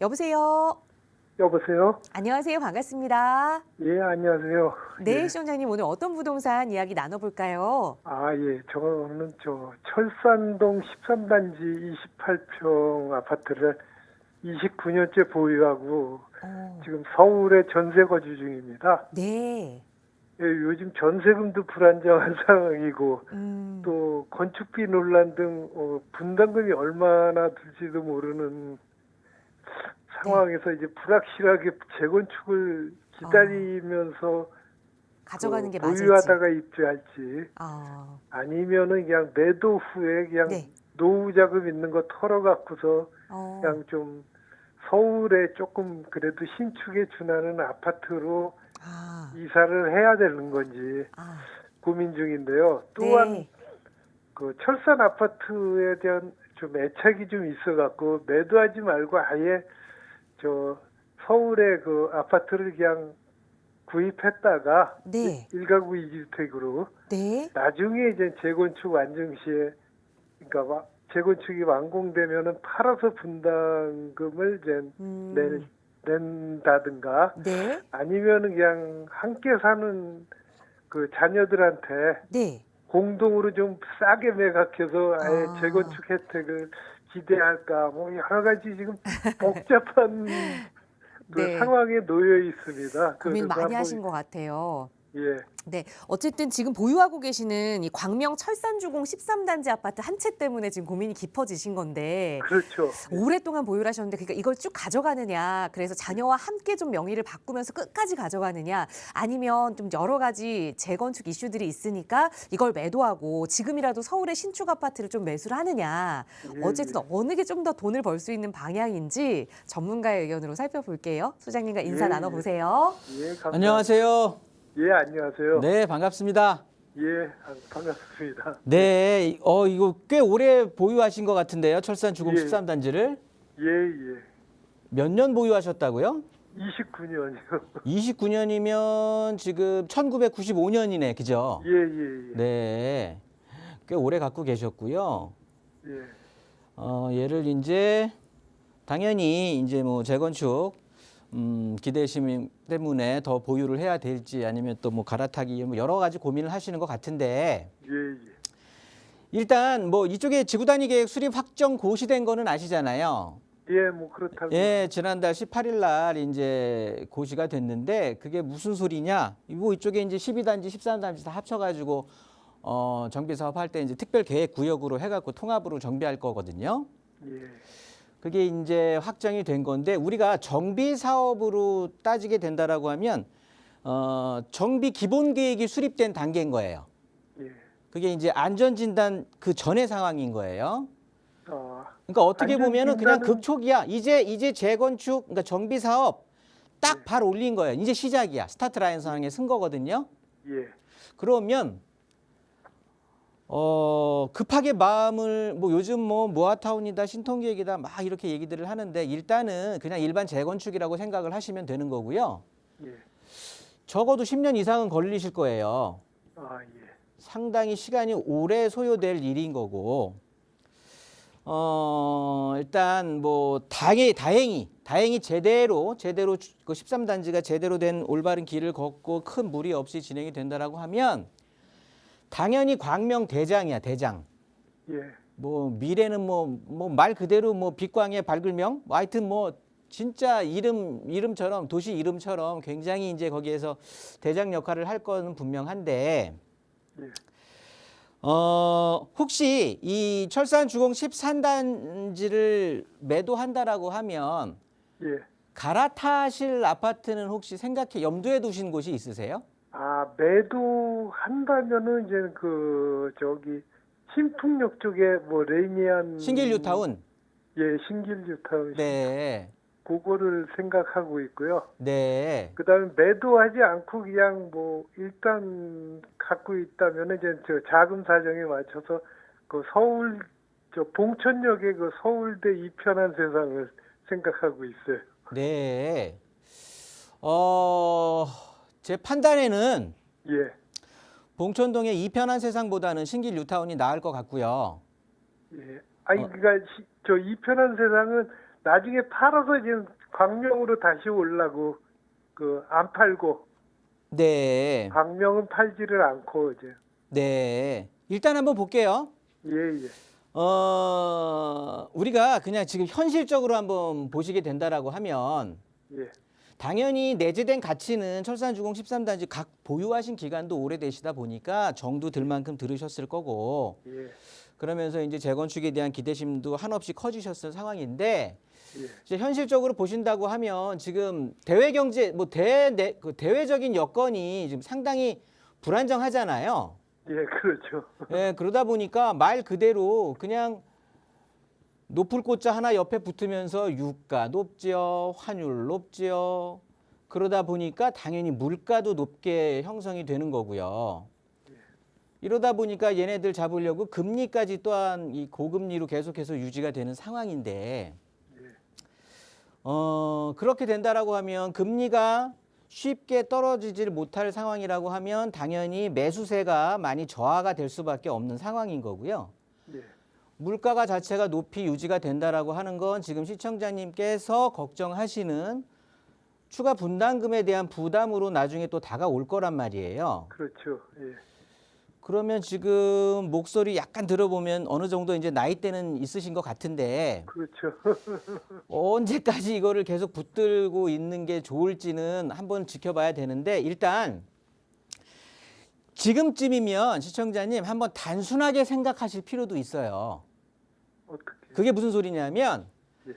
여보세요. 여보세요? 안녕하세요. 반갑습니다. 예, 안녕하세요. 네, 예. 시청자님 오늘 어떤 부동산 이야기 나눠볼까요? 예. 저는 철산동 13단지 28평 아파트를 29년째 보유하고 지금 서울에 전세 거주 중입니다. 네. 예, 요즘 전세금도 불안정한 상황이고 또 건축비 논란 등 분담금이 얼마나 들지도 모르는 상황에서 이제 불확실하게 재건축을 기다리면서 가져가는 게 보유하다가 맞을지. 입주할지 아, 아니면은 그냥 매도 후에 그냥 네. 노후 자금 있는 거 털어갖고서 그냥 좀 서울에 조금 그래도 신축에 준하는 아파트로 아, 이사를 해야 되는 건지 아, 고민 중인데요. 또한 네. 그 철산 아파트에 대한 좀 애착이 좀 있어갖고 매도하지 말고 아예 서울에 그 아파트를 그냥 구입했다가 네. 일가구 이주택으로 네. 나중에 이제 재건축 완성 시에 그러니까 재건축이 완공되면은 팔아서 분담금을 이제 낸다든가 네. 아니면은 그냥 함께 사는 그 자녀들한테 네. 공동으로 좀 싸게 매각해서 아예 아. 재건축 혜택을 기대할까 뭐 여러 가지 지금 복잡한 그 네. 상황에 놓여 있습니다. 고민 그래서 많이 한번 하신 것 같아요. 예. 네. 어쨌든 지금 보유하고 계시는 이 광명 철산주공 13단지 아파트 한 채 때문에 지금 고민이 깊어지신 건데 그렇죠. 오랫동안 보유를 하셨는데 그러니까 이걸 쭉 가져가느냐 그래서 자녀와 함께 좀 명의를 바꾸면서 끝까지 가져가느냐 아니면 좀 여러 가지 재건축 이슈들이 있으니까 이걸 매도하고 지금이라도 서울의 신축 아파트를 좀 매수를 하느냐 어쨌든 어느 게 좀 더 돈을 벌 수 있는 방향인지 전문가의 의견으로 살펴볼게요. 소장님과 인사 나눠보세요. 예, 감사합니다. 안녕하세요. 예, 안녕하세요. 네, 반갑습니다. 예, 반갑습니다. 네, 이거 꽤 오래 보유하신 것 같은데요. 철산 주공 예. 13단지를. 예, 예. 몇 년 보유하셨다고요? 29년이요. 29년이면 지금 1995년이네, 그죠? 예, 예, 예. 네, 꽤 오래 갖고 계셨고요. 예. 얘를 이제 당연히 이제 뭐 재건축 기대심 때문에 더 보유를 해야 될지 아니면 또 뭐 갈아타기 뭐 여러 가지 고민을 하시는 것 같은데 예, 예. 일단 뭐 이쪽에 지구단위 계획 수립 확정 고시된 거는 아시잖아요. 예, 뭐 그렇다고. 예, 지난달 18일 날 이제 고시가 됐는데 그게 무슨 소리냐? 뭐 이쪽에 이제 12단지, 13단지 다 합쳐가지고 정비 사업할 때 이제 특별 계획 구역으로 해갖고 통합으로 정비할 거거든요. 예. 그게 이제 확정이 된 건데 우리가 정비 사업으로 따지게 된다라고 하면 정비 기본 계획이 수립된 단계인 거예요. 예. 그게 이제 안전진단 그 전의 상황인 거예요. 그러니까 어떻게 안전 보면은 그냥 진단은- 극초기야. 이제 재건축 그러니까 정비 사업 딱 발 올린 거예요. 이제 시작이야. 스타트 라인 상황에 쓴 거거든요. 예. 그러면 급하게 마음을 뭐 요즘 뭐 모아타운이다 신통기획이다 막 이렇게 얘기들을 하는데 일단은 그냥 일반 재건축이라고 생각을 하시면 되는 거고요. 예. 적어도 적어도 10년 이상은 걸리실 거예요. 예. 상당히 시간이 오래 소요될 일인 거고 일단 뭐 다행히 제대로 그 13단지가 제대로 된 올바른 길을 걷고 큰 무리 없이 진행이 된다라고 하면 당연히 광명 대장이야, 대장. 예. 뭐 미래는 뭐 말 그대로 뭐 빛광의 밝을명 뭐 하여튼 뭐 진짜 이름처럼 도시 이름처럼 굉장히 이제 거기에서 대장 역할을 할 거는 분명한데 예. 혹시 이 철산 주공 13단지를 매도한다라고 하면 예. 갈아타실 아파트는 혹시 염두에 두신 곳이 있으세요? 매도한다면은 이제 신풍역 쪽에 뭐 레이니안 신길뉴타운. 예, 신길뉴타운. 네. 그거를 생각하고 있고요. 네. 그다음에 매도하지 않고 그냥 뭐 일단 갖고 있다면은 이제 자금 사정에 맞춰서 그 서울 봉천역의 그 서울대 이편한 세상을 생각하고 있어요. 네. 제 판단에는 예. 봉천동의 이편한 세상보다는 신길 뉴타운이 나을 것 같고요. 예. 그러니까 저 이편한 세상은 나중에 팔아서 지금 광명으로 다시 올라고 그 안 팔고 네. 광명은 팔지를 않고 이제 네. 일단 한번 볼게요. 예예 우리가 그냥 지금 현실적으로 한번 보시게 된다라고 하면 예. 당연히 내재된 가치는 철산주공 13단지 각 보유하신 기간도 오래되시다 보니까 정도 들 만큼 들으셨을 거고 예. 그러면서 이제 재건축에 대한 기대심도 한없이 커지셨을 상황인데 예. 이제 현실적으로 보신다고 하면 지금 대외 경제 그 대외적인 여건이 지금 상당히 불안정하잖아요. 예, 그렇죠. 예, 그러다 보니까 말 그대로 그냥 높을 꽃자 하나 옆에 붙으면서 유가 높지요, 환율 높지요. 그러다 보니까 당연히 물가도 높게 형성이 되는 거고요. 이러다 보니까 얘네들 잡으려고 금리까지 또한 이 고금리로 계속해서 유지가 되는 상황인데 그렇게 된다라고 하면 금리가 쉽게 떨어지질 못할 상황이라고 하면 당연히 매수세가 많이 저하가 될 수밖에 없는 상황인 거고요. 예. 물가가 자체가 높이 유지가 된다라고 하는 건 지금 시청자님께서 걱정하시는 추가 분담금에 대한 부담으로 나중에 또 다가올 거란 말이에요. 그렇죠. 예. 그러면 지금 목소리 약간 들어보면 어느 정도 이제 나이대는 있으신 것 같은데 그렇죠. 언제까지 이거를 계속 붙들고 있는 게 좋을지는 한번 지켜봐야 되는데 일단 지금쯤이면 시청자님 한번 단순하게 생각하실 필요도 있어요. 어떻게? 그게 무슨 소리냐면 예.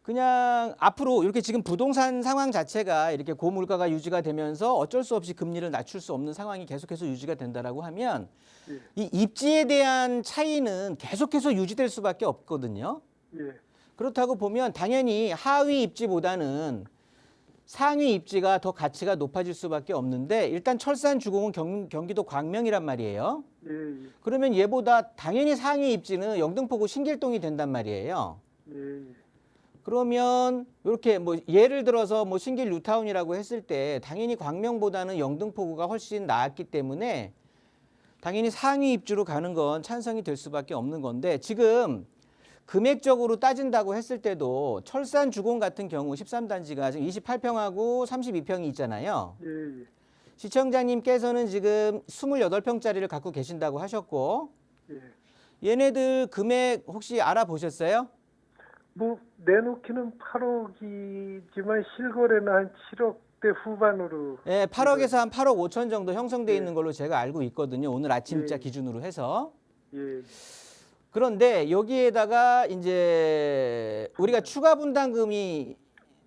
그냥 앞으로 이렇게 지금 부동산 상황 자체가 이렇게 고물가가 유지가 되면서 어쩔 수 없이 금리를 낮출 수 없는 상황이 계속해서 유지가 된다라고 하면 예. 이 입지에 대한 차이는 계속해서 유지될 수밖에 없거든요. 예. 그렇다고 보면 당연히 하위 입지보다는 상위 입지가 더 가치가 높아질 수밖에 없는데 일단 철산주공은 경기도 광명이란 말이에요. 예. 예. 그러면 얘보다 당연히 상위 입지는 영등포구 신길동이 된단 말이에요. 예. 그러면 이렇게 뭐 예를 들어서 뭐 신길 뉴타운이라고 했을 때 당연히 광명보다는 영등포구가 훨씬 나았기 때문에 당연히 상위 입주로 가는 건 찬성이 될 수밖에 없는 건데 지금 금액적으로 따진다고 했을 때도 철산주공 같은 경우 13단지가 지금 28평하고 32평이 있잖아요. 예. 예. 시청자님께서는 지금 28평짜리를 갖고 계신다고 하셨고 예. 얘네들 금액 혹시 알아보셨어요? 뭐 내놓기는 8억이지만 실거래는 한 7억대 후반으로. 네, 8억에서 한 8억 5천 정도 형성돼 예. 있는 걸로 제가 알고 있거든요. 오늘 아침자 예. 기준으로 해서. 예. 그런데 여기에다가 이제 우리가 추가 분담금이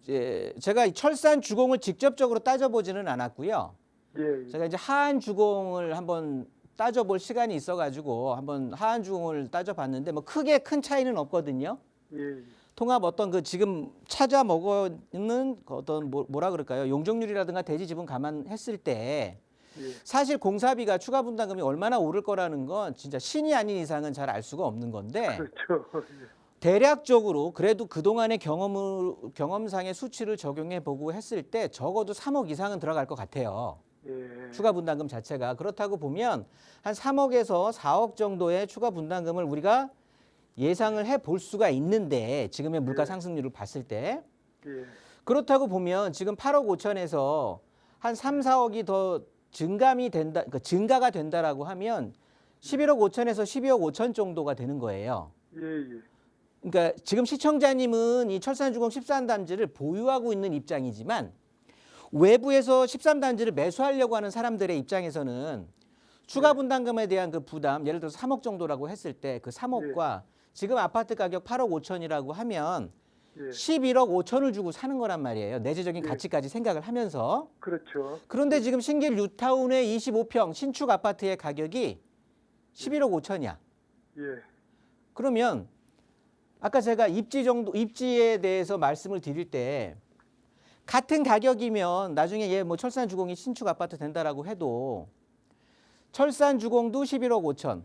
이제 제가 이 철산 주공을 직접적으로 따져보지는 않았고요. 예. 제가 이제 하안 주공을 한번 따져볼 시간이 있어가지고 한번 하안 주공을 따져봤는데 뭐 크게 큰 차이는 없거든요. 예. 통합 어떤 그 지금 찾아 먹는 그 어떤 뭐라 그럴까요? 용적률이라든가 대지 지분 감안했을 때 예. 사실 공사비가 추가 분담금이 얼마나 오를 거라는 건 진짜 신이 아닌 이상은 잘 알 수가 없는 건데 그렇죠. 대략적으로 그래도 그동안의 경험상의 수치를 적용해 보고 했을 때 적어도 3억 이상은 들어갈 것 같아요. 예. 추가 분담금 자체가. 그렇다고 보면 한 3억에서 4억 정도의 추가 분담금을 우리가 예상을 해 볼 수가 있는데 지금의 물가 상승률을 봤을 때 예. 그렇다고 보면 지금 8억 5천에서 한 3, 4억이 더 증감이 된다, 그러니까 증가가 된다라고 하면 11억 5천에서 12억 5천 정도가 되는 거예요. 예. 예. 그러니까 지금 시청자님은 이 철산주공 13단지를 보유하고 있는 입장이지만 외부에서 13단지를 매수하려고 하는 사람들의 입장에서는 추가 분담금에 대한 그 부담, 예를 들어서 3억 정도라고 했을 때 그 3억과 지금 아파트 가격 8억 5천이라고 하면 예. 11억 5천을 주고 사는 거란 말이에요. 내재적인 가치까지 생각을 하면서. 그렇죠. 그런데 지금 신길 뉴타운의 25평 신축 아파트의 가격이 11억 5천이야. 예. 그러면 아까 제가 입지에 대해서 말씀을 드릴 때 같은 가격이면 나중에 얘 뭐 철산주공이 신축 아파트 된다라고 해도 철산주공도 11억 5천,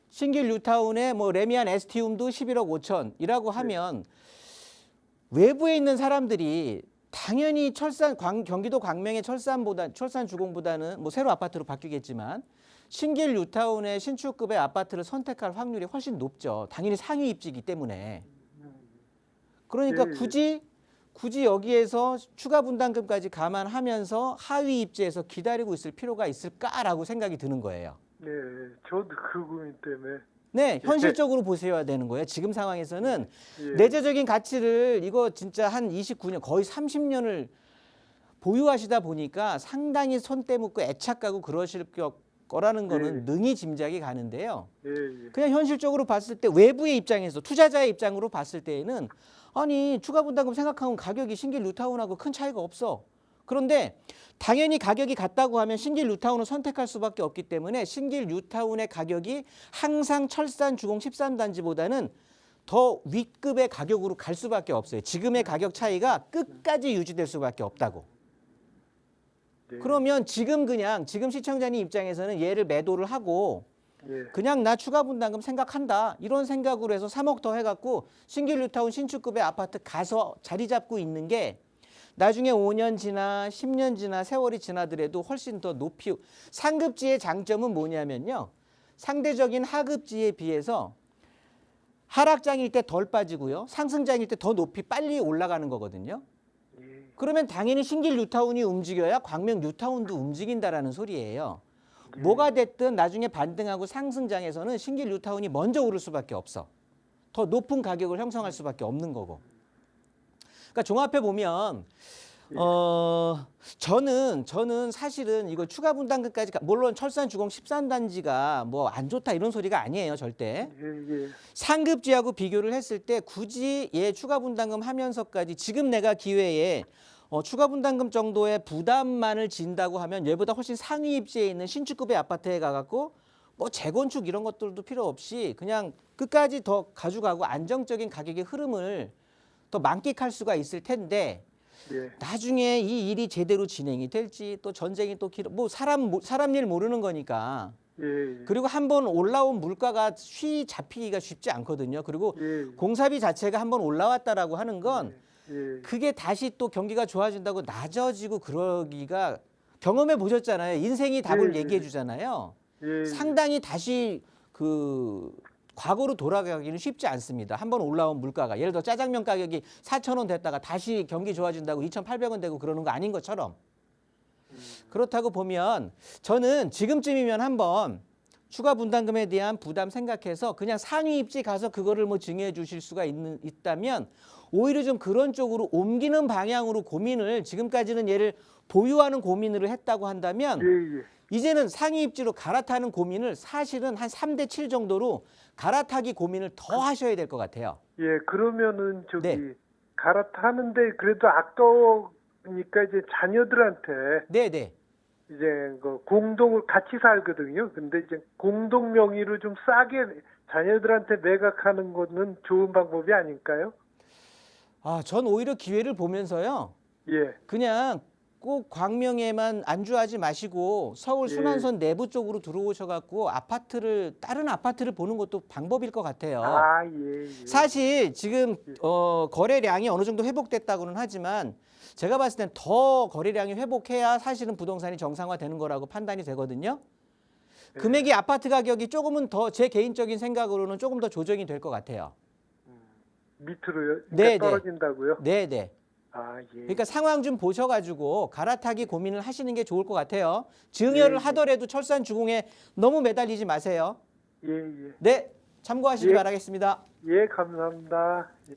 신길 뉴타운의 뭐 레미안 에스티움도 11억 5천이라고 하면 외부에 있는 사람들이 당연히 경기도 광명의 철산주공보다는 뭐 새로 아파트로 바뀌겠지만 신길 뉴타운의 신축급의 아파트를 선택할 확률이 훨씬 높죠. 당연히 상위 입지이기 때문에. 그러니까 예, 예. 굳이 여기에서 추가 분담금까지 감안하면서 하위 입지에서 기다리고 있을 필요가 있을까라고 생각이 드는 거예요. 네, 저도 그 고민 때문에. 네, 현실적으로 보셔야 되는 거예요. 지금 상황에서는 예. 내재적인 가치를 이거 진짜 한 29년, 거의 30년을 보유하시다 보니까 상당히 손 떼묻고 애착 가고 그러실 거라는 거는 능히 짐작이 가는데요. 예, 예. 그냥 현실적으로 봤을 때 외부의 입장에서 투자자의 입장으로 봤을 때에는 아니 추가 분담금 생각하면 가격이 신길 뉴타운하고 큰 차이가 없어. 그런데 당연히 가격이 같다고 하면 신길 뉴타운을 선택할 수밖에 없기 때문에 신길 뉴타운의 가격이 항상 철산 주공 13단지보다는 더 윗급의 가격으로 갈 수밖에 없어요. 지금의 가격 차이가 끝까지 유지될 수밖에 없다고. 네. 그러면 지금 시청자님 입장에서는 얘를 매도를 하고 예. 그냥 나 추가 분담금 생각한다. 이런 생각으로 해서 3억 더 해갖고 신길 뉴타운 신축급의 아파트 가서 자리 잡고 있는 게 나중에 5년 지나 10년 지나 세월이 지나더라도 훨씬 더 높이 상급지의 장점은 뭐냐면요. 상대적인 하급지에 비해서 하락장일 때 덜 빠지고요. 상승장일 때 더 높이 빨리 올라가는 거거든요. 예. 그러면 당연히 신길 뉴타운이 움직여야 광명 뉴타운도 움직인다라는 소리예요. 뭐가 됐든 나중에 반등하고 상승장에서는 신길 뉴타운이 먼저 오를 수밖에 없어. 더 높은 가격을 형성할 수밖에 없는 거고. 그러니까 종합해 보면 저는 사실은 이거 추가 분담금까지 물론 철산 주공 13단지가 뭐 안 좋다 이런 소리가 아니에요, 절대. 예, 예. 상급지하고 비교를 했을 때 굳이 얘 추가 분담금 하면서까지 지금 내가 기회에 추가 분담금 정도의 부담만을 진다고 하면 얘보다 훨씬 상위 입지에 있는 신축급의 아파트에 가갖고 뭐 재건축 이런 것들도 필요 없이 그냥 끝까지 더 가져가고 안정적인 가격의 흐름을 더 만끽할 수가 있을 텐데 예. 나중에 이 일이 제대로 진행이 될지 또 전쟁이 또 뭐 사람 일 모르는 거니까. 예, 예. 그리고 한번 올라온 물가가 잡히기가 쉽지 않거든요. 그리고 예. 공사비 자체가 한번 올라왔다라고 하는 건 예. 그게 다시 또 경기가 좋아진다고 낮아지고 그러기가 경험해 보셨잖아요. 인생이 답을 예, 예. 얘기해 주잖아요. 예. 상당히 다시 과거로 돌아가기는 쉽지 않습니다. 한번 올라온 물가가 예를 들어 짜장면 가격이 4,000원 됐다가 다시 경기 좋아진다고 2,800원 되고 그러는 거 아닌 것처럼 그렇다고 보면 저는 지금쯤이면 한번 추가 분담금에 대한 부담 생각해서 그냥 상위 입지 가서 그거를 뭐 증여해 주실 수가 있다면 오히려 좀 그런 쪽으로 옮기는 방향으로 고민을 지금까지는 얘를 보유하는 고민을 했다고 한다면 예, 예. 이제는 상위 입지로 갈아타는 고민을 사실은 한 3대 7 정도로 갈아타기 고민을 더 하셔야 될 것 같아요. 예, 그러면은 저기 네. 갈아타는데 그래도 아까우니까 이제 자녀들한테 네네. 이제 그 공동을 같이 살거든요. 근데 이제 공동 명의로 좀 싸게 자녀들한테 매각하는 거는 좋은 방법이 아닐까요? 전 오히려 기회를 보면서요. 예, 그냥 꼭 광명에만 안주하지 마시고 서울 예. 순환선 내부 쪽으로 들어오셔갖고 다른 아파트를 보는 것도 방법일 것 같아요. 아, 예, 예. 사실 지금 거래량이 어느 정도 회복됐다고는 하지만 제가 봤을 땐 더 거래량이 회복해야 사실은 부동산이 정상화되는 거라고 판단이 되거든요. 금액이 아파트 가격이 조금은 더 제 개인적인 생각으로는 조금 더 조정이 될 것 같아요. 밑으로요? 그러니까 네, 네. 떨어진다고요? 네네. 아, 예. 그러니까 상황 좀 보셔가지고 갈아타기 고민을 하시는 게 좋을 것 같아요. 증여를 예. 하더라도 철산 주공에 너무 매달리지 마세요. 예, 예. 네, 참고하시기 예. 바라겠습니다. 예, 감사합니다. 예.